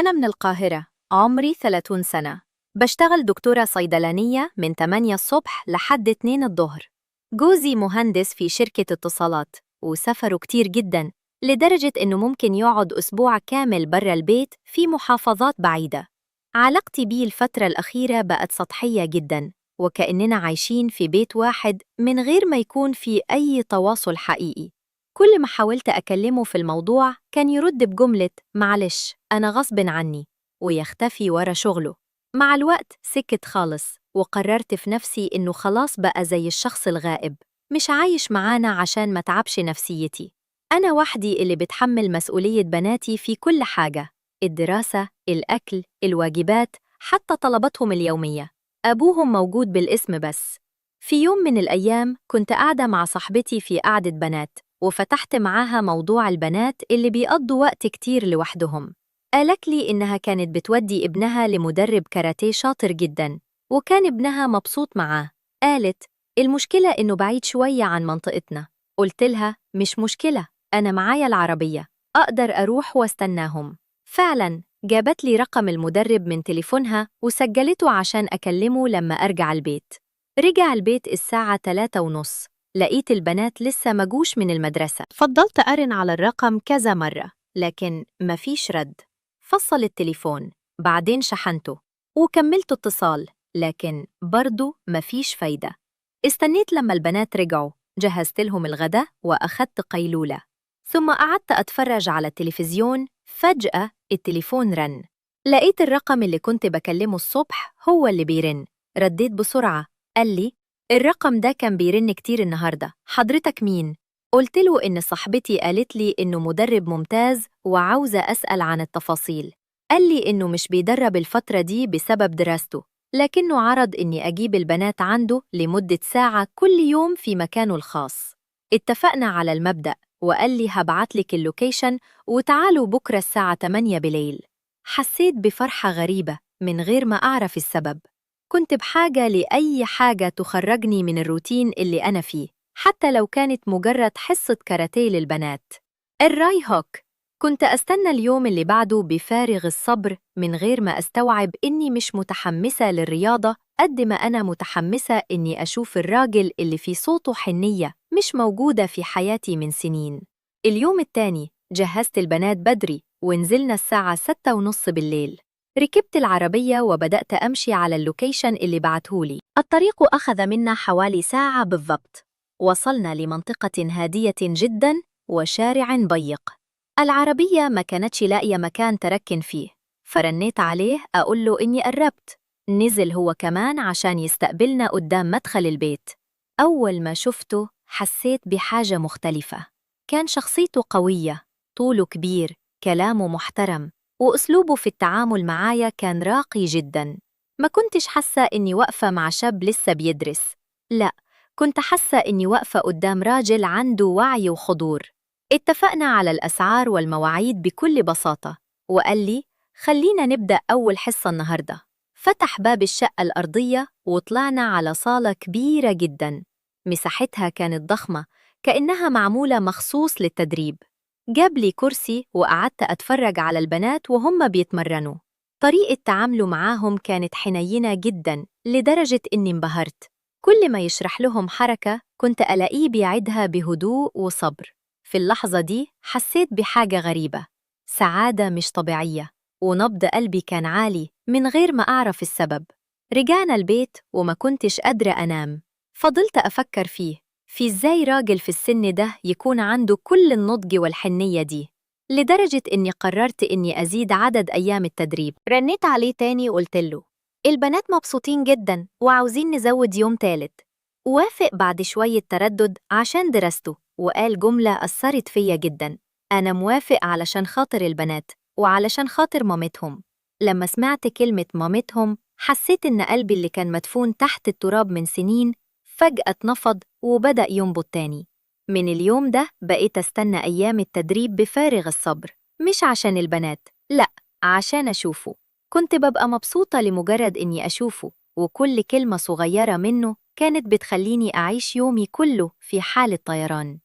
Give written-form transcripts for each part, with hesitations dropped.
أنا من القاهرة، عمري 30 سنة. بشتغل دكتورة صيدلانية من 8 الصبح لحد 2 الظهر. جوزي مهندس في شركة اتصالات وسفره كتير جدا، لدرجة إنه ممكن يقعد أسبوع كامل برا البيت في محافظات بعيدة. علاقتي بيه الفترة الأخيرة بقت سطحية جدا، وكأننا عايشين في بيت واحد من غير ما يكون في أي تواصل حقيقي. كل ما حاولت أكلمه في الموضوع كان يرد بجملة معلش أنا غصب عني، ويختفي ورا شغله. مع الوقت سكت خالص، وقررت في نفسي إنه خلاص بقى زي الشخص الغائب، مش عايش معانا عشان ما تعبش نفسيتي. أنا وحدي اللي بتحمل مسؤولية بناتي في كل حاجة: الدراسة، الأكل، الواجبات، حتى طلباتهم اليومية. أبوهم موجود بالاسم بس. في يوم من الأيام كنت قاعدة مع صاحبتي في قعدة بنات، وفتحت معاها موضوع البنات اللي بيقضوا وقت كتير لوحدهم. قالت لي إنها كانت بتودي ابنها لمدرب كاراتيه شاطر جدا، وكان ابنها مبسوط معاه. قالت المشكلة إنه بعيد شوية عن منطقتنا. قلت لها مش مشكلة، أنا معايا العربية، أقدر أروح واستناهم. فعلا جابت لي رقم المدرب من تليفونها وسجلته عشان أكلمه لما أرجع البيت. رجع البيت الساعة 3:30، لقيت البنات لسه مجوش من المدرسة. فضلت أرن على الرقم كذا مرة، لكن مفيش رد. فصل التليفون، بعدين شحنته وكملت اتصال، لكن برضو مفيش فايدة. استنيت لما البنات رجعوا، جهزت لهم الغداء وأخدت قيلولة. ثم قعدت أتفرج على التلفزيون. فجأة التليفون رن. لقيت الرقم اللي كنت بكلمه الصبح هو اللي بيرن. رديت بسرعة. قال لي الرقم ده كان بيرن كتير النهاردة، حضرتك مين؟ قلت له إن صاحبتي قالت لي إنه مدرب ممتاز وعاوزة أسأل عن التفاصيل. قال لي إنه مش بيدرب الفترة دي بسبب دراسته، لكنه عرض إني أجيب البنات عنده لمدة ساعة كل يوم في مكانه الخاص. اتفقنا على المبدأ، وقال لي هبعتلك اللوكيشن وتعالوا بكرة الساعة 8 بالليل. حسيت بفرحة غريبة من غير ما أعرف السبب. كنت بحاجة لأي حاجة تخرجني من الروتين اللي أنا فيه، حتى لو كانت مجرد حصة كاراتيه للبنات. الراي هوك. كنت أستنى اليوم اللي بعده بفارغ الصبر، من غير ما أستوعب إني مش متحمسة للرياضة قد ما أنا متحمسة إني أشوف الراجل اللي في صوته حنية مش موجودة في حياتي من سنين. اليوم التاني جهزت البنات بدري ونزلنا الساعة 6:30 بالليل. ركبت العربية وبدأت أمشي على اللوكيشن اللي بعتهولي. الطريق أخذ منا حوالي ساعة بالضبط. وصلنا لمنطقة هادية جدا وشارع ضيق. العربية ما كانتش لاقية مكان تركن فيه، فرنيت عليه أقول له إني قربت. نزل هو كمان عشان يستقبلنا قدام مدخل البيت. أول ما شفته حسيت بحاجة مختلفة. كان شخصيته قوية، طوله كبير، كلامه محترم، وأسلوبه في التعامل معايا كان راقي جدا. ما كنتش حاسة إني واقفة مع شاب لسه بيدرس، لا، كنت حاسة إني واقفة قدام راجل عنده وعي وحضور. اتفقنا على الأسعار والمواعيد بكل بساطة، وقال لي خلينا نبدأ أول حصة النهاردة. فتح باب الشقة الأرضية وطلعنا على صالة كبيرة جدا. مساحتها كانت ضخمة، كأنها معمولة مخصوص للتدريب. جاب لي كرسي وقعدت أتفرج على البنات وهم بيتمرنوا. طريقة تعامله معاهم كانت حنينة جدا، لدرجة إني انبهرت. كل ما يشرح لهم حركة كنت ألاقيه بيعيدها بهدوء وصبر. في اللحظة دي حسيت بحاجة غريبة، سعادة مش طبيعية، ونبض قلبي كان عالي من غير ما أعرف السبب. رجعنا البيت وما كنتش قادرة أنام. فضلت أفكر في إزاي راجل في السن ده يكون عنده كل النضج والحنية دي، لدرجة إني قررت إني أزيد عدد أيام التدريب. رنيت عليه تاني وقلت له البنات مبسوطين جدا وعاوزين نزود يوم تالت. وافق بعد شوية تردد عشان درسته، وقال جملة أثرت فيا جدا: أنا موافق علشان خاطر البنات وعلشان خاطر مامتهم. لما سمعت كلمة مامتهم حسيت إن قلبي اللي كان مدفون تحت التراب من سنين فجأة اتنفض وبدأ ينبض تاني. من اليوم ده بقيت أستنى أيام التدريب بفارغ الصبر، مش عشان البنات، لأ، عشان أشوفه. كنت ببقى مبسوطة لمجرد إني أشوفه، وكل كلمة صغيرة منه كانت بتخليني أعيش يومي كله في حالة طيران.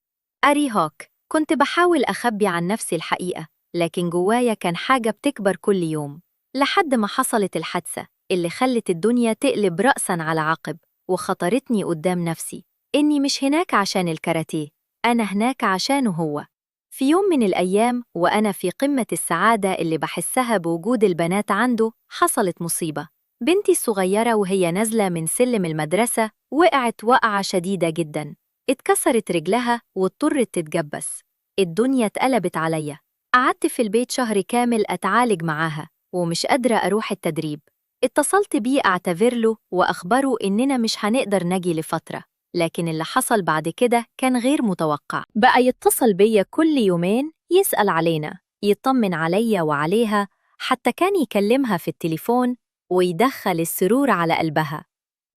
أري هوك. كنت بحاول أخبي عن نفسي الحقيقة، لكن جوايا كان حاجة بتكبر كل يوم، لحد ما حصلت الحادثة اللي خلت الدنيا تقلب رأساً على عقب، وخطرتني قدام نفسي إني مش هناك عشان الكاراتيه، أنا هناك عشانه هو. في يوم من الأيام وأنا في قمة السعادة اللي بحسها بوجود البنات عنده، حصلت مصيبة. بنتي الصغيرة وهي نازلة من سلم المدرسة وقعت وقعة شديدة جداً، اتكسرت رجلها واضطرت تتجبس. الدنيا اتقلبت عليا، قعدت في البيت شهر كامل أتعالج معاها ومش قادرة أروح التدريب. اتصلت بيه أعتذر له وأخبره إننا مش هنقدر نجي لفترة، لكن اللي حصل بعد كده كان غير متوقع. بقى يتصل بيا كل يومين يسأل علينا، يطمن عليا وعليها، حتى كان يكلمها في التليفون ويدخل السرور على قلبها.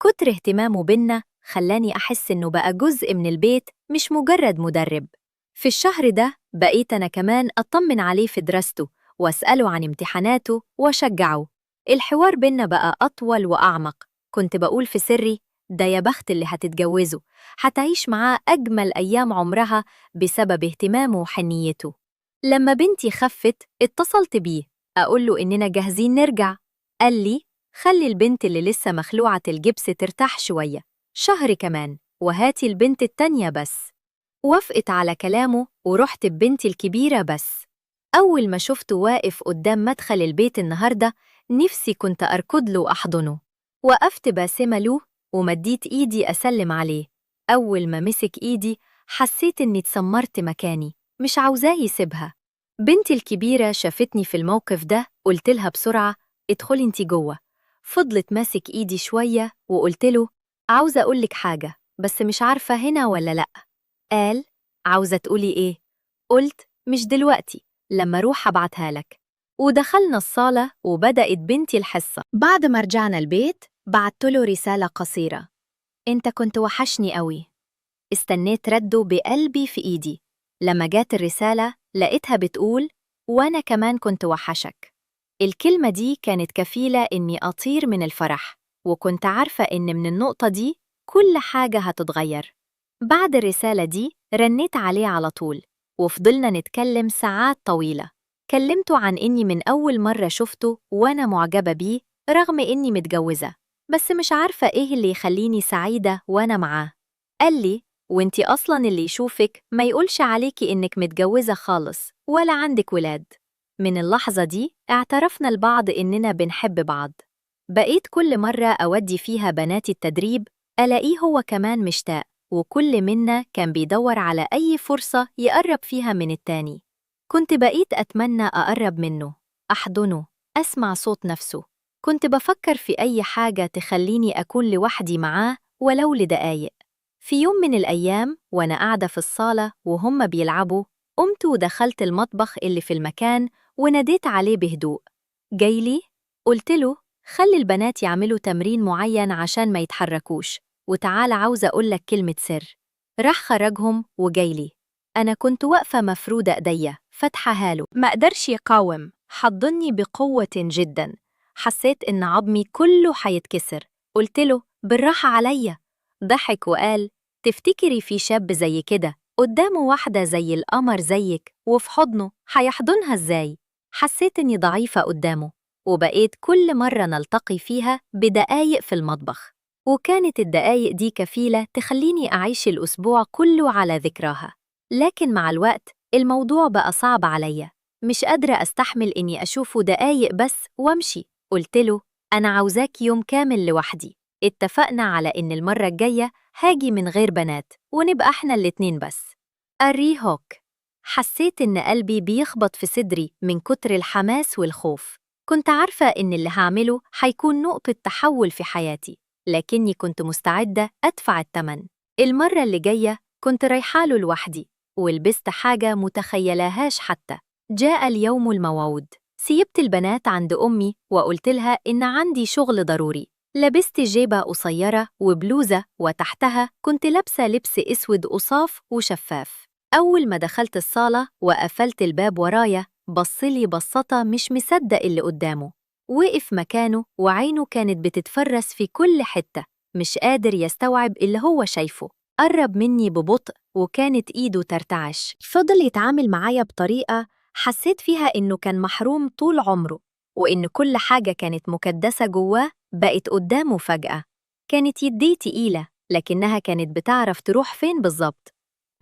كتر اهتمامه بينا خلاني أحس إنه بقى جزء من البيت مش مجرد مدرب. في الشهر ده بقيت أنا كمان أطمن عليه في دراسته وأسأله عن امتحاناته وأشجعه. الحوار بينا بقى أطول وأعمق، كنت بقول في سري ده يا بخت اللي هتتجوزه، هتعيش معاه أجمل أيام عمرها بسبب اهتمامه وحنيته. لما بنتي خفت اتصلت بيه أقول له إننا جاهزين نرجع. قال لي خلي البنت اللي لسه مخلوعة الجبس ترتاح شوية، شهر كمان وهاتي البنت التانية بس. وافقت على كلامه ورحت ببنتي الكبيرة بس. أول ما شفته واقف قدام مدخل البيت النهاردة نفسي كنت أركض له وأحضنه. وقفت باسمة له ومديت إيدي أسلم عليه. أول ما مسك إيدي حسيت إني اتسمرت مكاني، مش عاوزاه يسيبها. بنتي الكبيرة شافتني في الموقف ده، قلت لها بسرعة ادخلي انتي جوه. فضلت ماسك إيدي شوية وقلت له عاوزة أقولك حاجة بس مش عارفة هنا ولا لأ. قال عاوزة تقولي إيه؟ قلت مش دلوقتي، لما أروح أبعتها لك. ودخلنا الصالة وبدأت بنتي الحصة. بعد ما رجعنا البيت بعت له رسالة قصيرة: أنت كنت وحشني قوي. استنيت رده بقلبي في إيدي. لما جات الرسالة لقيتها بتقول وأنا كمان كنت وحشك. الكلمة دي كانت كفيلة إني أطير من الفرح، وكنت عارفة إن من النقطة دي كل حاجة هتتغير. بعد الرسالة دي رنيت عليه على طول وفضلنا نتكلم ساعات طويلة. كلمته عن إني من أول مرة شفته وأنا معجبة بيه رغم إني متجوزة، بس مش عارفة إيه اللي يخليني سعيدة وأنا معاه. قال لي وإنتي أصلاً اللي يشوفك ما يقولش عليكي إنك متجوزة خالص ولا عندك ولاد. من اللحظة دي اعترفنا لبعض إننا بنحب بعض. بقيت كل مرة أودي فيها بناتي التدريب ألاقيه هو كمان مشتاق، وكل منا كان بيدور على أي فرصة يقرب فيها من التاني. كنت بقيت أتمنى أقرب منه، أحضنه، أسمع صوت نفسه. كنت بفكر في أي حاجة تخليني أكون لوحدي معاه ولو لدقايق. في يوم من الأيام وأنا قاعدة في الصالة وهم بيلعبوا، قمت ودخلت المطبخ اللي في المكان وناديت عليه بهدوء. جايلي؟ قلت له خلي البنات يعملوا تمرين معين عشان ما يتحركوش، وتعال عاوزة أقولك كلمة سر. راح خرجهم وجايلي. أنا كنت واقفة مفرودة إيديا فتحها له، ما قدرش يقاوم، حضني بقوة جدا. حسيت إن عظمي كله حيتكسر. قلت له بالراحة عليا. ضحك وقال تفتكري في شاب زي كده قدامه واحدة زي القمر زيك وفي حضنه هيحضنها إزاي؟ حسيت إني ضعيفة قدامه، وبقيت كل مرة نلتقي فيها بدقايق في المطبخ، وكانت الدقايق دي كفيلة تخليني أعيش الأسبوع كله على ذكراها. لكن مع الوقت الموضوع بقى صعب عليا، مش قادرة أستحمل إني أشوفه دقايق بس وأمشي. قلت له أنا عاوزاك يوم كامل لوحدي. اتفقنا على إن المرة الجاية هاجي من غير بنات ونبقى إحنا الاتنين بس. أريهوك. حسيت إن قلبي بيخبط في صدري من كتر الحماس والخوف. كنت عارفة إن اللي هعمله هيكون نقطة تحول في حياتي، لكني كنت مستعدة أدفع الثمن. المرة اللي جاية كنت رايحاله لوحدي ولبست حاجة متخيلهاش حتى. جاء اليوم الموعود. سيبت البنات عند أمي وقلت لها إن عندي شغل ضروري. لبست جيبة قصيرة وبلوزة، وتحتها كنت لابسة لبس أسود قصاف وشفاف. أول ما دخلت الصالة وقفلت الباب ورايا بصلي بصة مش مصدق اللي قدامه. وقف مكانه وعينه كانت بتتفرس في كل حتة، مش قادر يستوعب اللي هو شايفه. قرب مني ببطء وكانت إيده ترتعش. فضل يتعامل معايا بطريقة حسيت فيها إنه كان محروم طول عمره، وإن كل حاجة كانت مكدسة جواه بقت قدامه فجأة. كانت يديه تقيلة، لكنها كانت بتعرف تروح فين بالظبط.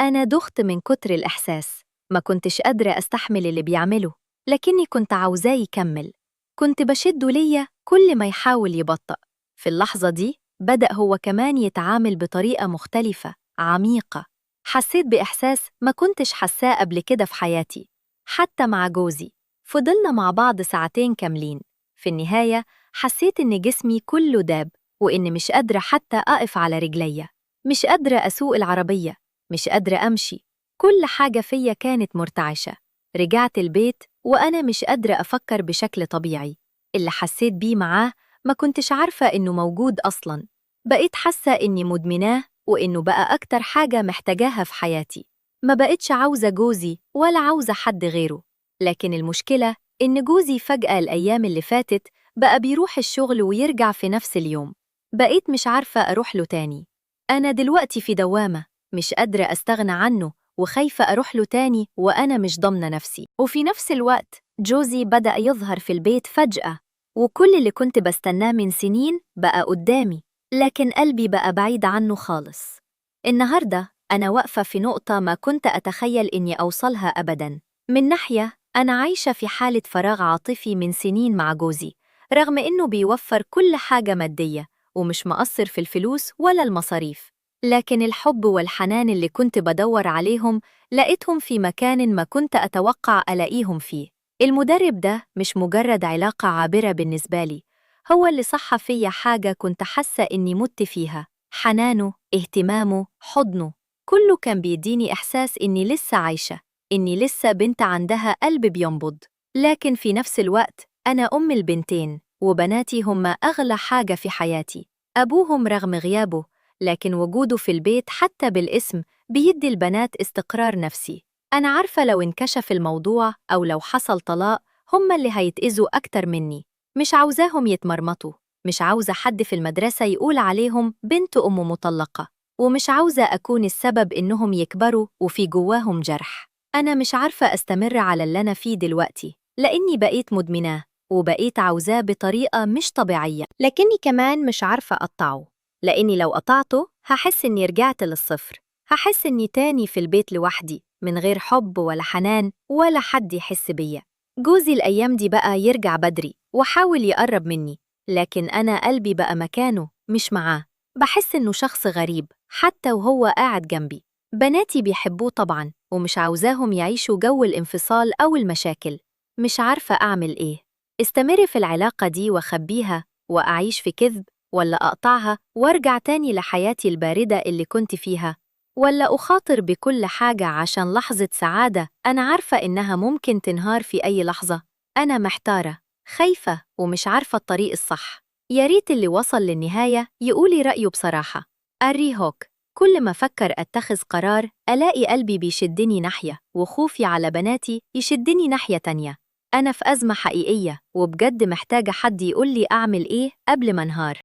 أنا دخت من كتر الإحساس، ما كنتش قادرة أستحمل اللي بيعمله، لكني كنت عاوزاه يكمل. كنت بشده ليا كل ما يحاول يبطأ. في اللحظة دي بدأ هو كمان يتعامل بطريقة مختلفة، عميقة. حسيت بإحساس ما كنتش حساه قبل كده في حياتي. حتى مع جوزي فضلنا مع بعض ساعتين كاملين. في النهاية حسيت إن جسمي كله داب، وإن مش قادرة حتى أقف على رجليا، مش قادرة أسوق العربية، مش قادرة أمشي. كل حاجة فيا كانت مرتعشة. رجعت البيت وأنا مش قادرة أفكر بشكل طبيعي. اللي حسيت بيه معاه ما كنتش عارفة إنه موجود أصلاً. بقيت حاسة إني مدمناه، وإنه بقى أكتر حاجة محتاجاها في حياتي. ما بقتش عاوزة جوزي ولا عاوزة حد غيره. لكن المشكلة إن جوزي فجأة الأيام اللي فاتت بقى بيروح الشغل ويرجع في نفس اليوم. بقيت مش عارفة أروح له تاني. أنا دلوقتي في دوامة، مش قادرة أستغنى عنه، وخايفة أروح له تاني وأنا مش ضامنة نفسي. وفي نفس الوقت جوزي بدأ يظهر في البيت فجأة، وكل اللي كنت بستناه من سنين بقى قدامي، لكن قلبي بقى بعيد عنه خالص. النهاردة أنا واقفة في نقطة ما كنت أتخيل إني أوصلها أبداً. من ناحية أنا عايشة في حالة فراغ عاطفي من سنين مع جوزي، رغم إنه بيوفر كل حاجة مادية ومش مقصر في الفلوس ولا المصاريف. لكن الحب والحنان اللي كنت بدور عليهم لقيتهم في مكان ما كنت أتوقع ألاقيهم فيه. المدرب ده مش مجرد علاقة عابرة بالنسبة لي، هو اللي صح فيا حاجة كنت حاسة إني مت فيها. حنانه، اهتمامه، حضنه، كله كان بيديني إحساس إني لسه عايشة، إني لسه بنت عندها قلب بينبض. لكن في نفس الوقت أنا أم البنتين، وبناتي هم أغلى حاجة في حياتي. أبوهم رغم غيابه، لكن وجوده في البيت حتى بالاسم بيدي البنات استقرار نفسي. أنا عارفة لو انكشف الموضوع أو لو حصل طلاق هم اللي هيتأذوا أكتر مني. مش عاوزاهم يتمرمطوا، مش عاوزة حد في المدرسة يقول عليهم بنت أم مطلقة، ومش عاوزة أكون السبب إنهم يكبروا وفي جواهم جرح. أنا مش عارفة أستمر على اللي أنا فيه دلوقتي، لأني بقيت مدمناه، وبقيت عاوزاه بطريقة مش طبيعية، لكني كمان مش عارفة أقطعه. لأني لو قطعته هحس إني رجعت للصفر، هحس إني تاني في البيت لوحدي من غير حب ولا حنان ولا حد يحس بيا. جوزي الأيام دي بقى يرجع بدري وحاول يقرب مني، لكن أنا قلبي بقى مكانه مش معاه. بحس إنه شخص غريب حتى وهو قاعد جنبي. بناتي بيحبوه طبعاً، ومش عاوزاهم يعيشوا جو الانفصال أو المشاكل. مش عارفة أعمل إيه. استمر في العلاقة دي وأخبيها وأعيش في كذب، ولا أقطعها وأرجع تاني لحياتي الباردة اللي كنت فيها، ولا أخاطر بكل حاجة عشان لحظة سعادة أنا عارفة إنها ممكن تنهار في أي لحظة. أنا محتارة، خايفة، ومش عارفة الطريق الصح. يا ريت اللي وصل للنهاية يقولي رأيه بصراحة. أري هوك. كل ما أفكر أتخذ قرار ألاقي قلبي بيشدني ناحية، وخوفي على بناتي يشدني ناحية تانية. أنا في أزمة حقيقية، وبجد محتاجة حد يقولي أعمل إيه قبل ما انهار.